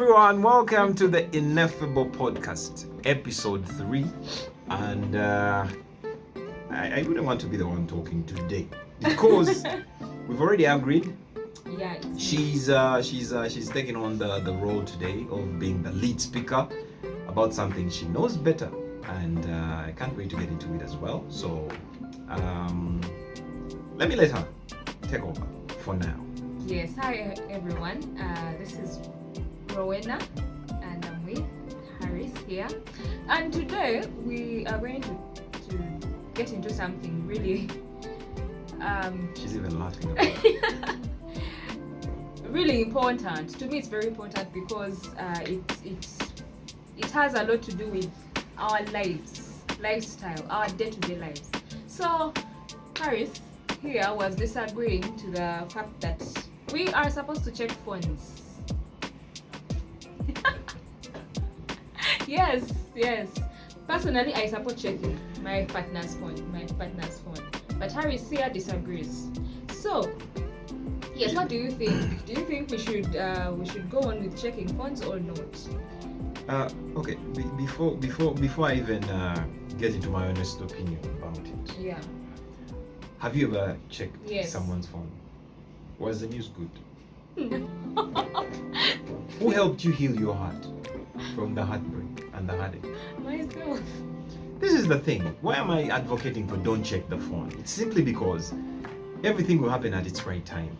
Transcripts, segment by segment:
everyone, welcome to the INEFFIBLE podcast, episode 3. And I wouldn't want to be the one talking today because we've already agreed. Yeah, she's taking on the role today of being the lead speaker about something she knows better, and I can't wait to get into it as well. So let me let her take over for now. Yes, hi everyone. This is Rowena, and I'm with Harris here. And today we are going to get into something really. She's even laughing about it. Really important. To me, it's very important because it has a lot to do with our lifestyle, our day-to-day lives. So, Harris here was disagreeing to the fact that we are supposed to check phones. Yes. Personally, I support checking my partner's phone. But Harris here disagrees. So, yes, what do you think? Do you think we should go on with checking phones or not? Okay. Before I even get into my honest opinion about it. Yeah. Have you ever checked Yes. someone's phone? Was the news good? Who helped you heal your heart from the heartbreak and the heartache? Myself. This is the thing. Why am I advocating for don't check the phone? It's simply because everything will happen at its right time.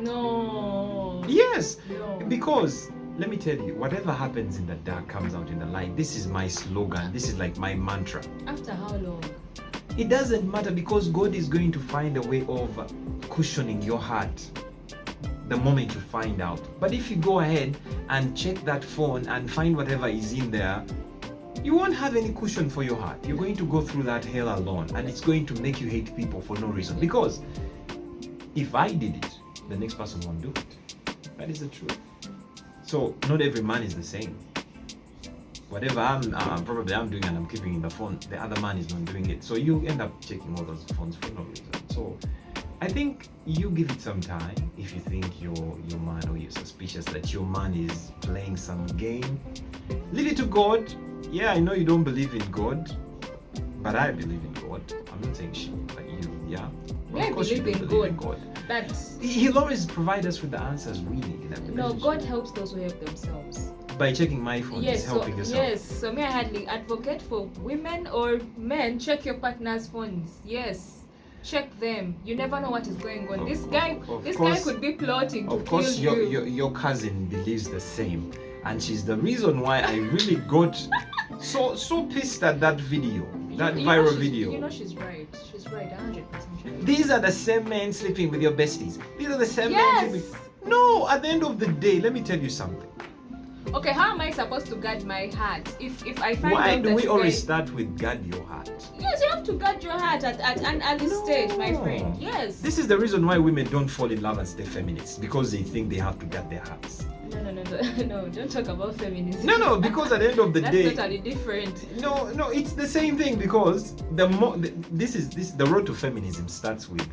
No. Yes, No. because let me tell you, whatever happens in the dark comes out in the light. This is my slogan. This is like my mantra. After how long? It doesn't matter because God is going to find a way of cushioning your heart the moment you find out. But if you go ahead and check that phone and find whatever is in there, you won't have any cushion for your heart. You're going to go through that hell alone, and it's going to make you hate people for no reason. Because if I did it, the next person won't do it. That is the truth. So not every man is the same. Whatever I'm doing and I'm keeping in the phone, the other man is not doing it. So you end up checking all those phones for no reason. So I think you give it some time. If you think your man, or you're suspicious that your man is playing some game, leave it to God. Yeah, I know you don't believe in God, but I believe in God. I'm not saying she, but you, yeah. Well, I of course you believe do in God. But He'll always provide us with the answers we need in a relationship. no, God helps those who help themselves. By checking my phone, is helping yourself. Yes, so may I hardly advocate for women or men, check your partner's phones. Yes. Check them. You never know what is going on. This guy could be plotting to Of course, kill you. your cousin believes the same, and she's the reason why I really got so pissed at that video, that viral video. You know she's right. She's right, 100% right. These are the same men sleeping with your besties. These are the same Yes. men sleeping. No, at the end of the day, let me tell you something. Okay, how am I supposed to guard my heart if I find Why out do that we you always guys... start with guard your heart? Yes, you have to guard your heart at an early stage, my No. friend. Yes. This is the reason why women don't fall in love and stay feminists, because they think they have to guard their hearts. No, don't talk about feminism. No, because at the end of the That's day, totally different. No, it's the same thing, because the road to feminism starts with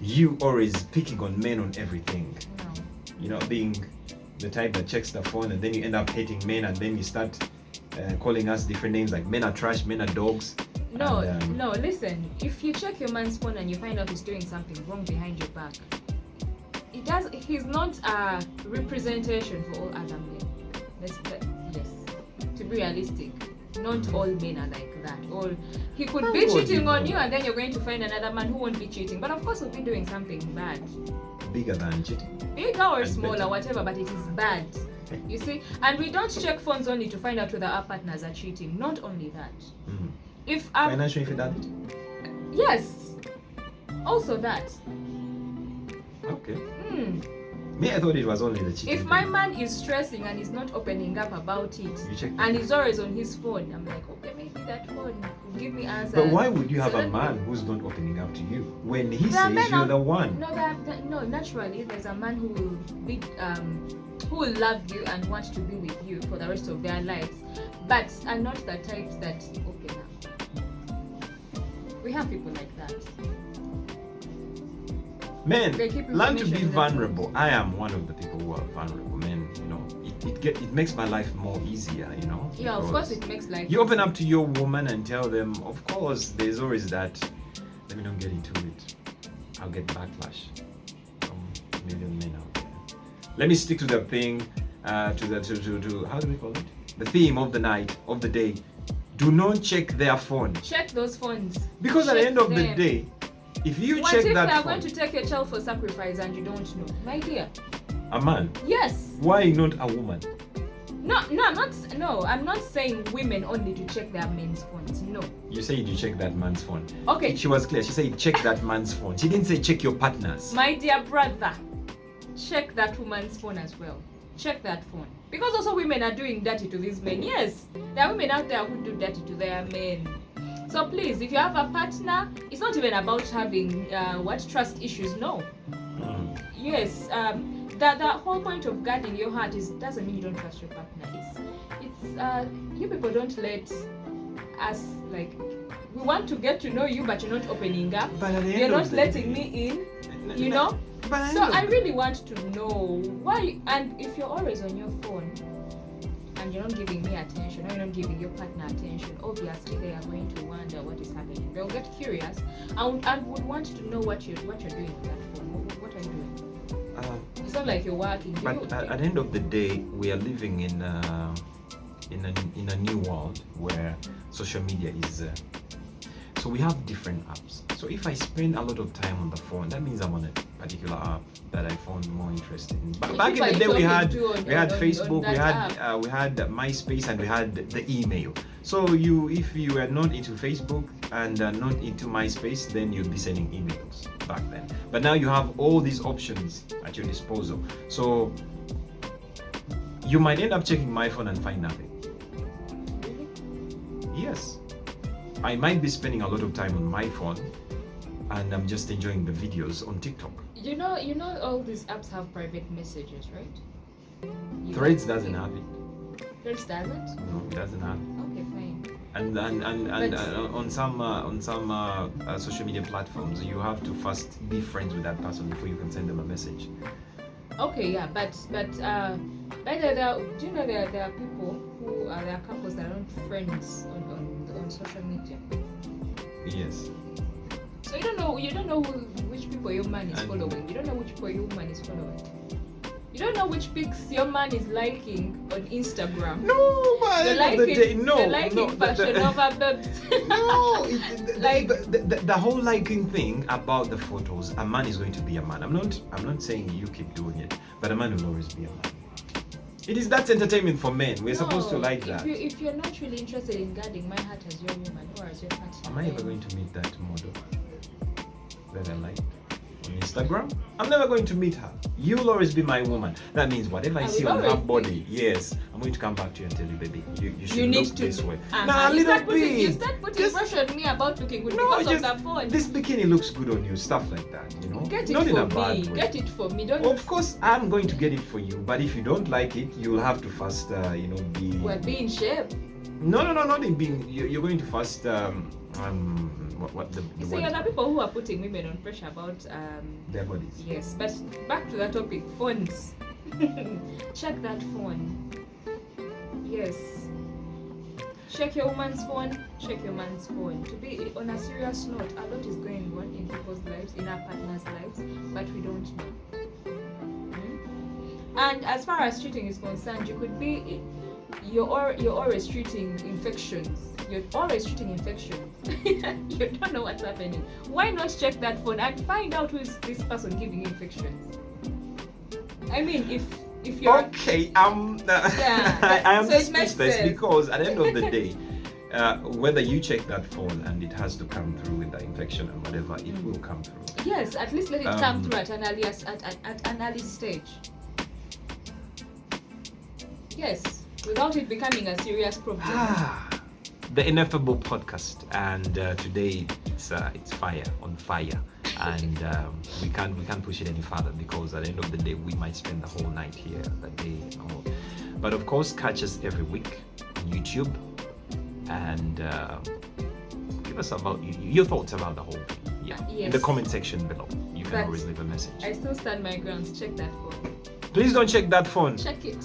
you always picking on men on everything. No. You know, being the type that checks the phone, and then you end up hating men, and then you start calling us different names like men are trash, men are dogs. No, And, no, listen. If you check your man's phone and you find out he's doing something wrong behind your back, he's not a representation for all other men. Yes. To be realistic, not all men are like that. Or he could be cheating on you, and then you're going to find another man who won't be cheating. But of course he'll be doing something bad. bigger than cheating. Bigger or And smaller, better. whatever, but it is bad. You see? And we don't check phones only to find out whether our partners are cheating. Not only that. Mm. If Financial infidelity. yes. Also that. Okay. Me, I thought it was only the cheating. If my thing. man is stressing and is not opening up about it, You check. and he's always on his phone, I'm like, okay, maybe that phone will give me answers. But why would you have So a let- man who's not opening up to you when he There are says men you're out- the one? No, naturally, there's a man who will be, who will love you and want to be with you for the rest of their lives, but are not the types that open up. We have people like that. Men, They keep learn to information be in their vulnerable. I am one of the people who are vulnerable. Men, it it makes my life more easier, you know. Yeah, of because course it makes life you open easier. up to your woman and tell them, of course, there's always that. Let me not get into it. I'll get backlash from a million men out there. Let me stick to the thing, to how do we call it? The theme of the night, of the day. Do not check their phone. Check those phones. Because at the Check end of the them. day, if you What check if that they are phone, going to take your child for sacrifice and you don't know? My dear. a man, Yes. why not a woman? I'm not saying women only to check their men's phones. No. You said you check that man's phone. Okay. She was clear. She said check that man's phone. She didn't say check your partner's. My dear brother, check that woman's phone as well. Check that phone. Because also women are doing dirty to these men. Yes, there are women out there who do dirty to their men. So please, if you have a partner, it's not even about having trust issues. No. Yes, the whole point of guarding your heart doesn't mean you don't trust your partner. It's you people don't let us, like, we want to get to know you, but you're not opening up. But at the end You're of not the letting day- me in. You know. But So I really want to know why. And if you're always on your phone and you're not giving me attention, or you're not giving your partner attention, obviously they are going to wonder what is happening. They'll get curious and would want to know what you're doing on that phone. What are you doing? It's not like you're working. But at the end of the day, we are living in a new world where social media is. So we have different apps. So if I spend a lot of time on the phone, that means I'm on a particular app that I found more interesting. But back in the day, we had Facebook, we had MySpace, and we had the email. So if you were not into Facebook and not into MySpace, then you'd be sending emails back then. But now you have all these options at your disposal. So you might end up checking my phone and find nothing. Yes. I might be spending a lot of time on my phone and I'm just enjoying the videos on TikTok. You know all these apps have private messages, right? Threads doesn't have it. Threads doesn't? No, it doesn't have it. Okay, fine. And on some social media platforms, you have to first be friends with that person before you can send them a message. Okay, yeah, but by the way, do you know there are people there are couples that aren't friends on social media. Yes. So you don't know which people your man is following. You don't know which people your woman is following. You don't know which pics your man is liking on Instagram. No, but They're liking Fashion Nova babes. No, Like- the whole liking thing about the photos. A man is going to be a man. I'm not saying you keep doing it, but a man will always be a man. That's entertainment for men. We're supposed to like that. If you're not really interested in guarding my heart as your woman or as your partner, Am I ever going to meet that model that I like on Instagram? I'm never going to meet her. You'll always be my woman. That means whatever I see will on her always body, yes, I'm going to come back to you and tell you, baby, you should you need look to this way. Uh-huh. Nah, a You little start putting bit. pressure on me about looking good No, because just of the phone. this bikini looks good on you, stuff like that, you know. Get it Not for in a me. bad way. Get it for me. Don't. Of course, I'm going to get it for you, but if you don't like it, you'll have to first, be. We're being shape. No, not in being. You're going to first, what the You see, word? other people who are putting women on pressure about Their bodies. Yes, but back to the topic, phones. Check that phone. Yes. Check your woman's phone, check your man's phone. To be on a serious note, a lot is going on in people's lives, in our partners' lives, but we don't know. And as far as cheating is concerned, you could be you're always treating infections. You're always treating infections. You don't know what's happening. Why not check that phone and find out who is this person giving you infections? I mean, if you're Okay, Yeah, I am so it just makes speechless sense. because at the end of the day, whether you check that phone and it has to come through with the infection and whatever, it will come through. yes, at least let it come through at an early stage. Yes, without it becoming a serious problem. The Ineffable podcast, and today it's fire on fire, and we can't push it any further because at the end of the day we might spend the whole night here, the day and all. But of course, catch us every week on YouTube, and give us about your thoughts about the whole thing. Yeah, in the Yes. comment section below. You can But always leave a message. I still stand my grounds. Check that phone. Please don't check that phone. Check it.